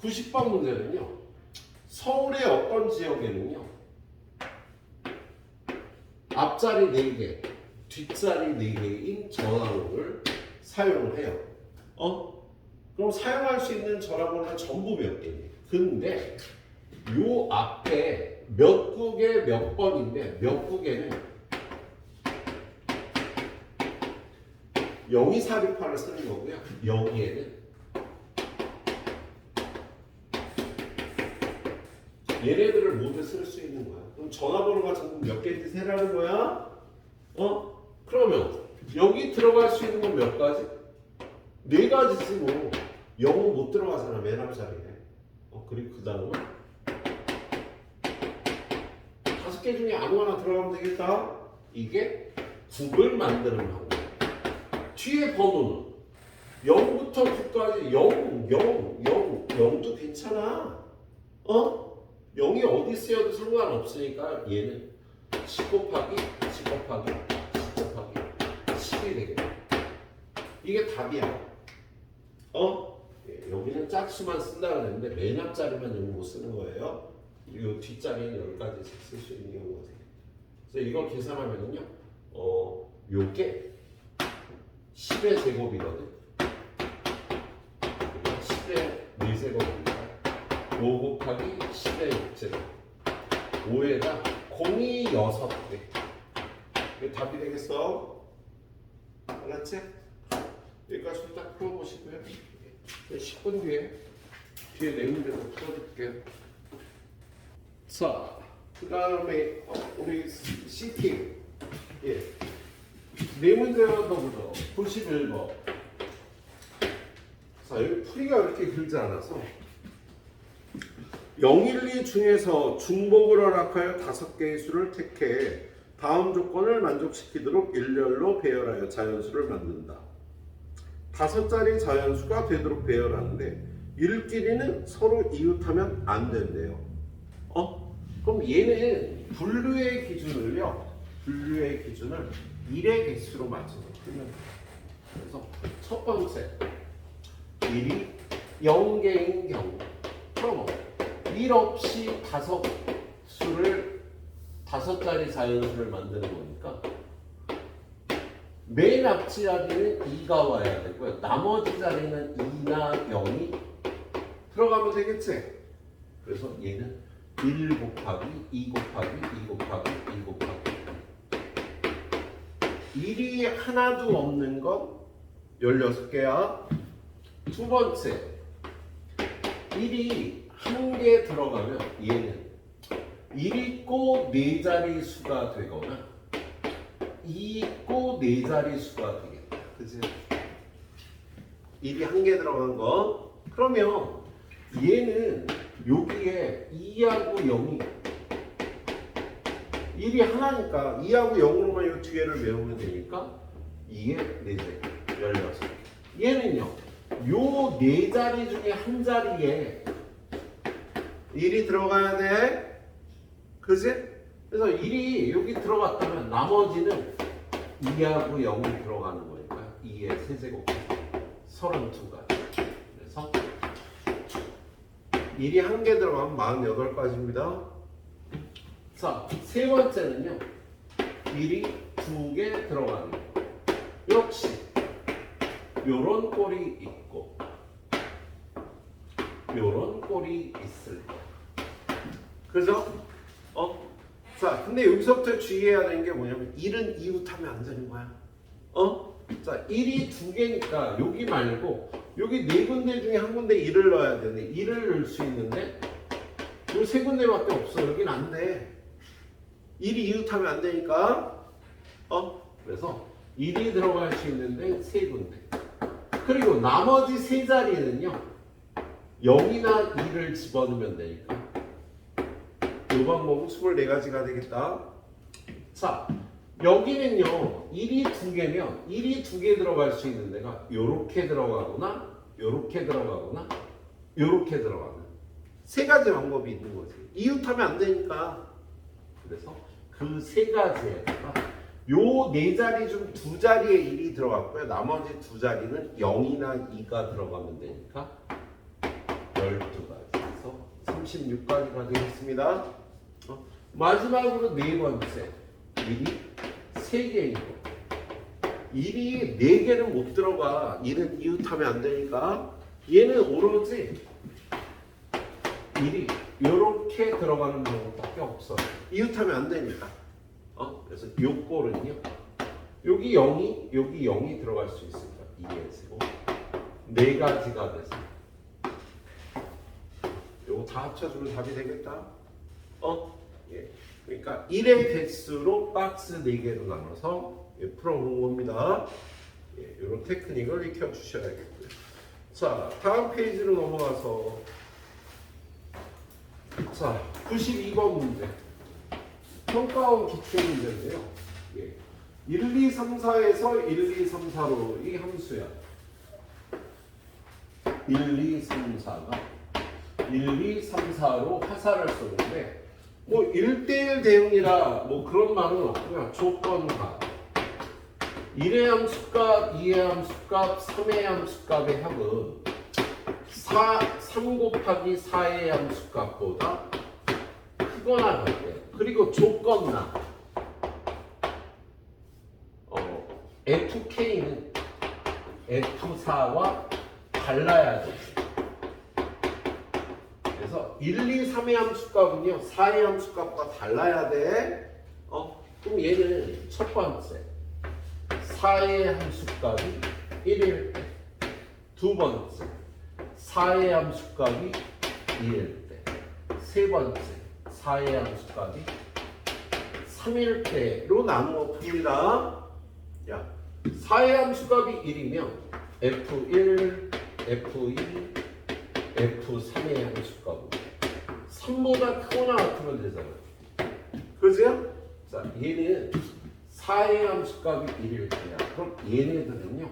90번 문제는요. 서울의 어떤 지역에는요. 앞자리 4개, 뒷자리 4개인 전화번호를 사용을 해요. 그럼 사용할 수 있는 전화번호는 전부 몇 개니? 근데 요 앞에 몇 국에 몇 번인데 몇 국에는 0248을 쓰는 거고요. 여기에는 얘네들을 모두 쓸 수 있는 거야. 그럼 전화번호가 전부 몇 개인지 세라는 거야? 그러면 여기 들어갈 수 있는 건 몇 가지? 4가지지 뭐. 영어 못 들어가잖아. 맨 앞자리에. 그리고 그 다음은 5개 중에 아무거나 들어가면 되겠다. 이게 국을 만드는 방법. 뒤에 번호는 0부터 9까지 0, 0, 0, 0도 괜찮아. 0이 어디 쓰여도 상관없으니까 얘는 10 곱하기 10 곱하기 10 곱하기 10이 되겠다. 이게 답이야. 여기는 짝수만 쓴다 그랬는데 맨 앞자리만 여기 못 쓰는 거예요. 이 뒷자리는 여기까지 쓸 수 있는 경우가 되겠다. 그래서 이걸 계산하면은요, 요게 10의 제곱이거든. 10의 4제곱입니다. 5 곱하기 10의 6제곱. 5에다 0이 6개. 이게 답이 되겠어? 알았지? 여기까지 딱 풀어보시고요. 10분 뒤에 내문제도 풀어줄게요. 자, 그 다음에 우리 CT. 예. 네 문제만 더 보죠. 91번. 자, 여기 풀이가 그렇게 길지 않아서 0, 1, 2 중에서 중복을 허락하여 5개의 수를 택해 다음 조건을 만족시키도록 일렬로 배열하여 자연수를 만든다. 5자리 자연수가 되도록 배열하는데 일끼리는 서로 이웃하면 안 된대요. 그럼 얘는 분류의 기준을 1의 개수로 맞춰서 풀면 돼요. 그래서 첫 번째 1이 0개인 경우 그럼 1 없이 5자리 자연수를 만드는 거니까 맨 앞 자리는 2가 와야 되고요. 나머지 자리는 2나 0이 들어가면 되겠지? 그래서 얘는 1 곱하기 2 곱하기 2 곱하기 2 곱하기 1이 하나도 없는 건 16개야. 두 번째 1이 한 개 들어가면 얘는 1 있고 4자리 수가 되거나 2 있고 4자리 수가 되겠다. 그치? 1이 한 개 들어간 거. 그러면 얘는 여기에 2하고 0이 1이 하나니까 2하고 0으로만 이 뒤에를 외우면 되니까 2에 4개 16개. 얘는요 요 4자리 중에 한 자리에 1이 들어가야 돼. 그지? 그래서 1이 여기 들어갔다면 나머지는 2하고 0이 들어가는 거니까 2의 세제곱 32가지. 그래서 1이 한 개 들어가면 48가지입니다. 자, 세 번째는요. 1이 2개 들어가는 거. 역시 요런 꼴이 있고 요런 꼴이 있을 거야. 그죠? 자, 근데 여기서부터 주의해야 되는 게 뭐냐면 1은 이웃하면 안 되는 거야. 자, 1이 2개니까 여기 말고 여기 네 군데 중에 한 군데 1을 넣어야 되는데 1을 넣을 수 있는데 요 세 군데밖에 없어. 여긴 안 돼. 1이 이웃하면 안 되니까. 그래서 1이 들어갈 수 있는데 세 군데. 그리고 나머지 세 자리는요. 0이나 2를 집어넣으면 되니까 이 방법은 24가지가 되겠다. 자, 여기는요 1이 2개면 1이 2개 들어갈 수 있는 데가 요렇게 들어가거나 요렇게 들어가거나 요렇게 들어가는 세 가지 방법이 있는 거지. 이웃하면 안 되니까. 그래서 그 세 가지에다가 요 네 자리 중 두 자리에 1이 들어갔고요. 나머지 두 자리는 0이나 2가 들어가면 되니까 12가지에서 36가지가 되겠습니다. 마지막으로 네 번째 1이 3개인 거. 1이 4개는 못 들어가. 1은 이웃하면 안 되니까 얘는 오로지 1이 이렇게 들어가는 경우밖에 없어. 이웃하면 안 되니까. 그래서 요 꼴은요. 여기 0이 들어갈 수 있으니까 2의 제곱 4가지가 돼서 요거 다 합쳐주면 답이 되겠다. 예. 그러니까 1의 개수로 박스 4개로 나눠서 풀어본 겁니다. 예, 이런 테크닉을 익혀 주셔야겠고요. 자, 다음 페이지로 넘어가서 자, 92번 문제. 평가원 기출 문제인데요. 예. 1, 2, 3, 4에서 1, 2, 3, 4로 이 함수야. 1, 2, 3, 4가 1, 2, 3, 4로 화살을 쏘는데 뭐 1대1 대응이라 뭐 그런 말은 없고요. 조건과 1의 함수값, 2의 함수값, 3의 함수값의 합은 3 곱하기 4의 함수값보다 크거나 같대요. 그리고 조건나 F2K는 F4와 달라야 돼. 그래서 1, 2, 3의 함수값은요 4의 함수값과 달라야 돼. 그럼 얘는 첫 번째 4의 함수값이 1일 때, 두 번째 4의 함수값이 2일 때, 세 번째 4의 함수값이 3일 때로 나누어 풉니다. 야, 4의 함수값이 1이면 F1, F2, F3의 함수값은 3보다 크거나 같으면 되잖아. 그죠? 자, 얘는 4의 함수값이 1일 때야. 그럼 얘네들은요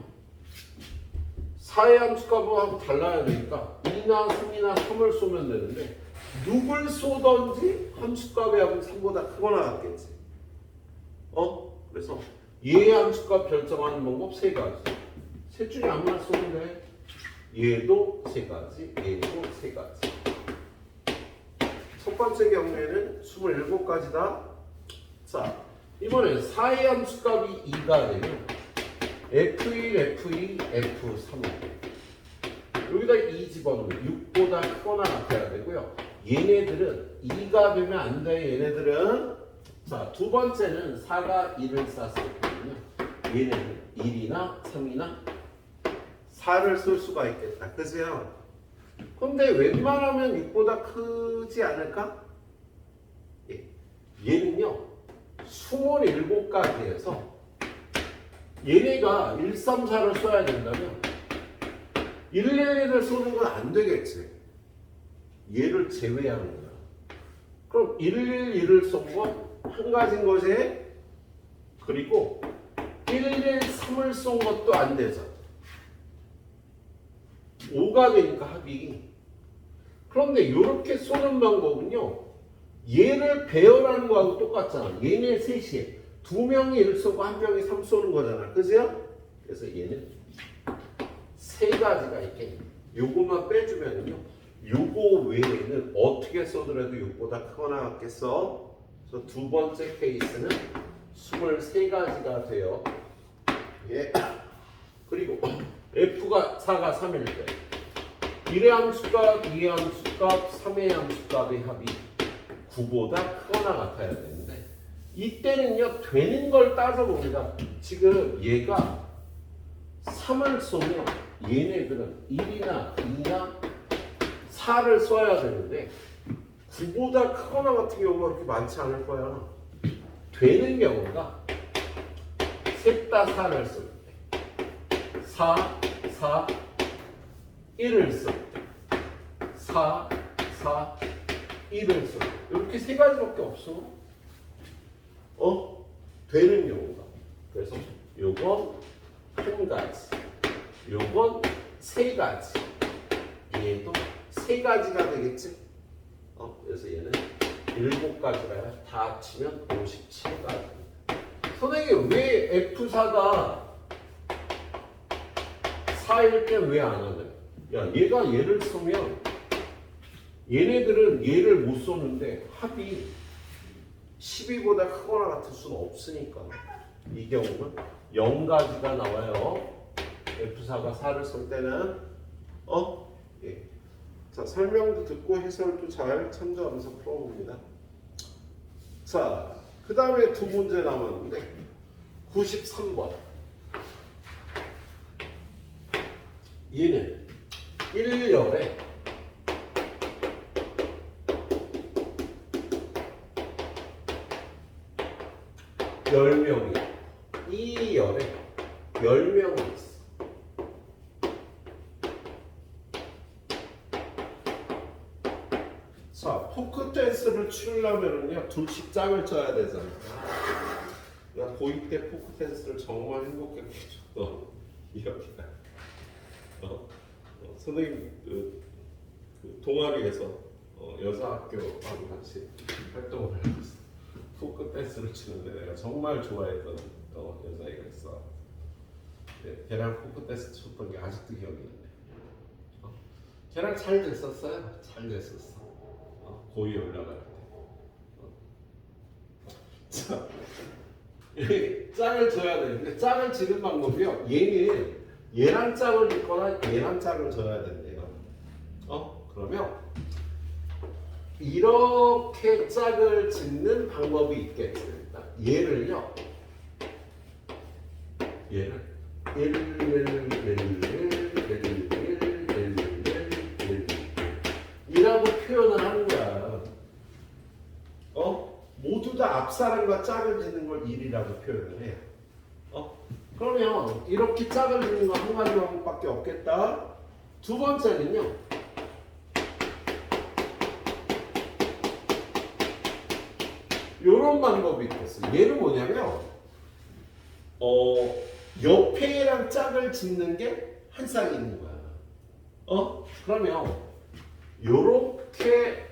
4의 함수값하고 달라야 되니까 2나 3이나 3을 쏘면 되는데 누굴 쏘던지 함수값의 합은 3보다 크거나 같겠지. 그래서 얘의 함수값 결정하는 방법 세 가지. 셋 중에 아무나 쏘면 돼. 얘도 세 가지, 얘도 세 가지. 첫 번째 경우에는 27가지다. 자, 이번에 4의 함수값이 2가 되면 F1, F2, F3 여기다 2 집어넣으면 6보다 크거나 같아야 되고요. 얘네들은 2가 되면 안 돼. 얘네들은 자, 두 번째는 4가 1을 쌌었거든요. 얘네는 1이나 3이나 4를 쓸 수가 있겠다. 그죠? 근데 웬만하면 6보다 크지 않을까? 예. 얘는요 27가지에서 얘네가 1, 3, 4를 써야 된다면 1, 1, 1을 쏘는 건 안 되겠지. 얘를 제외하는 거야. 그럼 1, 1, 1을 쏜 건 한 가지인 거지. 그리고 1, 1, 3을 쏜 것도 안 되죠. 5가 되니까 합이. 그런데 이렇게 쏘는 방법은요 얘를 배열하는 거하고 똑같잖아. 얘네 셋이 두 명이 1 쏘고 한 명이 3 쏘는 거잖아. 그죠? 그래서 얘는 세 가지가 있게 요것만 빼주면요 요거 외에는 어떻게 써더라도 6보다 크거나 같겠어. 그래서 두 번째 케이스는 23가지가 돼요. 예. 그리고 F가 4가 3일 때 1의 함수값, 2의 함수값, 3의 함수값의 합이 9보다 크거나 같아야 되는데 이때는요 되는 걸 따져봅니다. 지금 얘가 3을 쏘면 얘네들은 1이나 2나 4를 써야 되는데 9보다 크거나 같은 경우가 그렇게 많지 않을 거야. 되는 경우가 셋 다 4를 쓸 때 4, 4, 1을 쓸 때 4, 4, 1을 쓸 때 이렇게 세 가지밖에 없어. 되는 경우가. 그래서 요건 한 가지, 요건 세 가지, 얘도 세 가지가 되겠지. 그래서 얘는 7가지라 다 합치면 57가지. 선생님 왜 F4가 4일 때 왜 안 하냐? 야, 얘가 얘를 쏘면 얘네들은 얘를 못 쏘는데 합이 12보다 크거나 같을 수는 없으니까 이 경우는 0가지가 나와요. F4가 4를 쏠 때는 예. 자, 설명도 듣고 해설도 잘 참조하면서 풀어봅니다. 자, 그 다음에 두 문제 남았는데 93번 얘는 1열에 열 명이 2열에 10명이 있어. 자, 포크 댄스를 추려면은요 둘씩 짝을 쪄야 되잖아. 나 고2 때 포크 댄스를 정말 행복하게 해줬던 기억이 나. 선생님 그 동아리에서 여자 학교하고 같이 활동을 했어. 포크 댄스를 추는데 내가 정말 좋아했던 여자애가 있어. 네, 걔랑 포크 댄스 췄던 게 아직도 기억이 나네. 걔랑 잘 됐었어요. 잘 됐었어. 고2에 올라갈 때. 자, 짝을 줘야 되는데 짝을 지는 방법이요. 얘는 얘랑 짝을 짓거나 얘랑 짝을 줘야 된대요. 그러면 이렇게 짝을 짓는 방법이 있겠죠. 일단 얘를요. 얘를 1, 1이라고 표현을 하는 거야. 모두 다 앞사람과 짝을 짓는 걸 1이라고 표현을 해요. 그러면 이렇게 짝을 짓는 건 한 가지 방법밖에 없겠다. 두 번째는요. 요런 방법이 있겠어. 얘는 뭐냐면 옆에랑 짝을 짓는 게 한 쌍이 있는 거야. 그러면 요렇게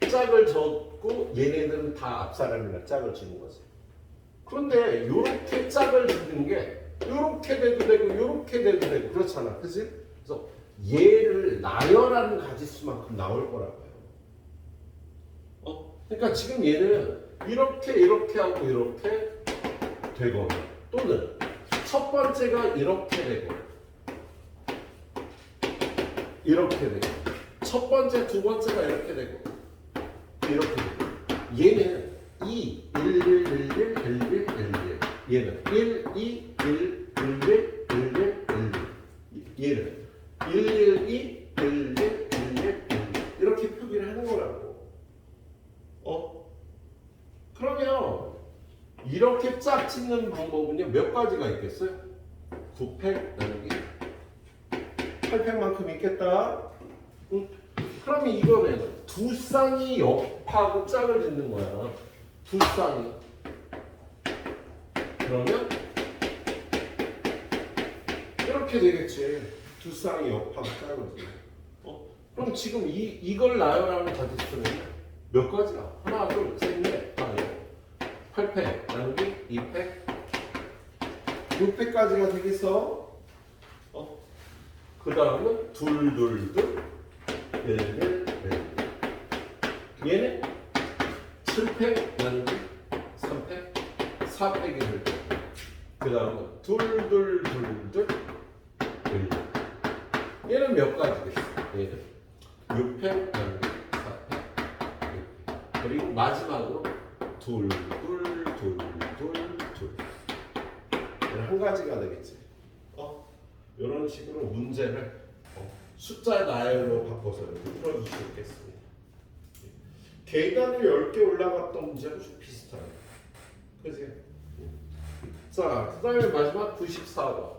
짝을 졌고 얘네들은 다 앞사람이랑 짝을 짓는 거지. 그런데 요렇게 짝을 짓는 게 요렇게 돼도 되고 요렇게 돼도 되고 그렇잖아. 그치? 그래서 얘를 나열하는 가지수만큼 나올 거라고요. 그러니까 지금 얘는 이렇게 하고 이렇게 되고 또는 첫 번째가 이렇게 되고 이렇게 되고 첫 번째, 두 번째가 이렇게 되고 이렇게 되고 얘는 2, 1, 1, 1, 1, 1, 1, 1, 얘는 1, 2, 1, 1, 1, 1, 1, 1, 얘는 1, 1, 2, 1, 1, 1, 1, 1 이렇게 표기를 하는 거라고. 그러면 이렇게 짝 짓는 방법은요 몇 가지가 있겠어요? 9팩 나누기 8팩만큼 있겠다. 그러면 이거는 두 쌍이 옆하고 짝을 짓는 거야. 두 쌍이. 그러면 이렇게 되겠지. 두 쌍이 옆하고 짝을 짓는. 그럼 지금 이걸 나열하는 가지수는 몇 가지야? 하나, 둘, 셋, 넷, 다 8팩 나누기 2팩 6팩까지가 되겠어. 그 다음은 둘, 둘, 둘, 넷, 넷, 넷. 얘는 7팩 나누기 3팩 4팩이 될 거야. 그 다음은 둘, 둘, 둘, 둘, 1. 얘는 몇 가지겠어? 얘는 6팩 나누기 4팩 그리고 마지막으로 둘, 둘, 둘, 둘, 둘. 한 가지가 되겠지. 이런 식으로 문제를 숫자 나열로 바꿔서 이렇게 풀어줄 수 있겠습니다. 계단을 10개 올라갔던 문제도 좀 비슷하네요. 그지? 자, 그 다음에 마지막 94번.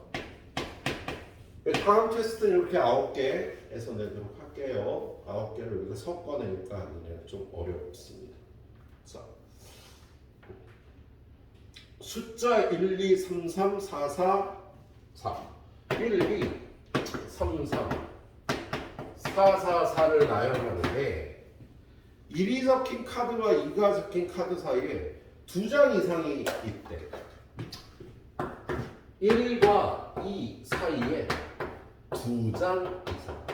다음 테스트는 이렇게 9개에서 내도록 할게요. 9개를 여기서 섞어내니까 얘는 좀 어렵습니다. 자, 숫자 1, 2, 3, 3, 4, 4, 4 1, 2, 3, 3 4, 4, 4를 나열하는데 1이 적힌 카드와 2가 적힌 카드 사이에 2장 이상이 있대. 1과 2 사이에 2장 이상.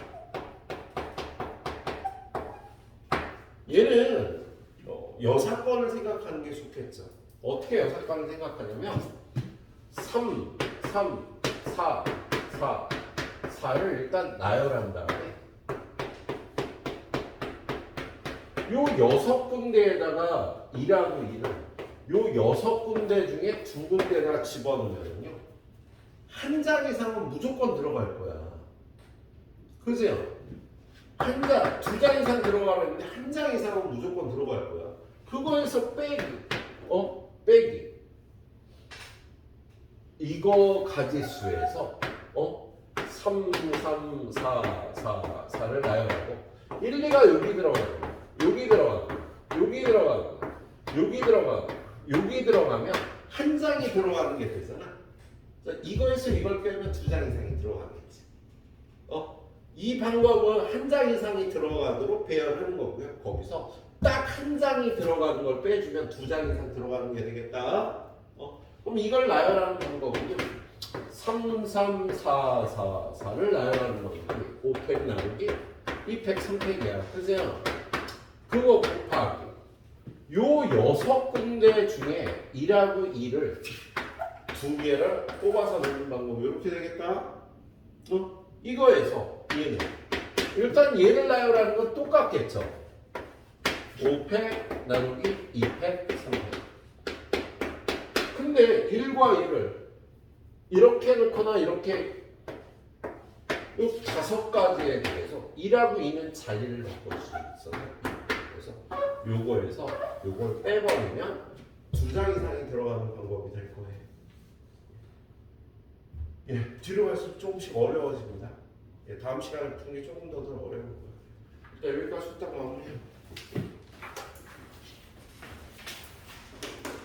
얘는 여사건을 생각하는 게 좋겠죠. 어떻게 여사건을 생각하냐면 3, 3, 4, 4, 4를 일단 나열한 다음에 요 6군데에다가 2라고 2를 요 6군데 중에 2군데에다가 집어넣으면요 한 장 이상은 무조건 들어갈 거야. 그죠? 한 장, 2장 이상 들어가면 있는데 한 장 이상은 무조건 들어갈 거야. 그거에서 빼기, 빼기. 이거 가지수에서 3, 3, 4, 4, 4를 나열하고 1, 2가 여기 들어가고 여기 들어가고 여기 들어가고 여기 들어가고 여기 들어가면 한 장이 들어가는 게 되잖아. 자, 이거에서 이걸 빼면 2장 이상이 들어가겠지. 이 방법은 한 장 이상이 들어가도록 배열하는 거고요. 거기서 딱 한 장이 들어가는 걸 빼주면 2장 이상 들어가는 게 되겠다. 그럼 이걸 나열하는 방법은요. 3, 3, 4, 4, 4를 나열하는 방법이 5팩 나누기 2팩, 3팩이야. 그죠? 그거 곱하기 요 6군데 중에 1하고 2를 2개를 뽑아서 넣는 방법이 이렇게 되겠다. 이거에서 얘는 일단 얘를 나열하는 건 똑같겠죠. 5팩 나누기 2팩 3팩. 근데 1과 1을 이렇게 놓거나 이렇게 이 5가지에 대해서 1하고 2는 자리를 바꿀 수 있어요. 그래서 요거에서 요걸 빼버리면 2장 이상이 들어가는 방법이 될 거예요. 예, 뒤로 갈수록 조금씩 어려워집니다. 예, 다음 시간에 푸는 게 조금 더 어려울 거예요. 여기까지 수탁 마무리해요.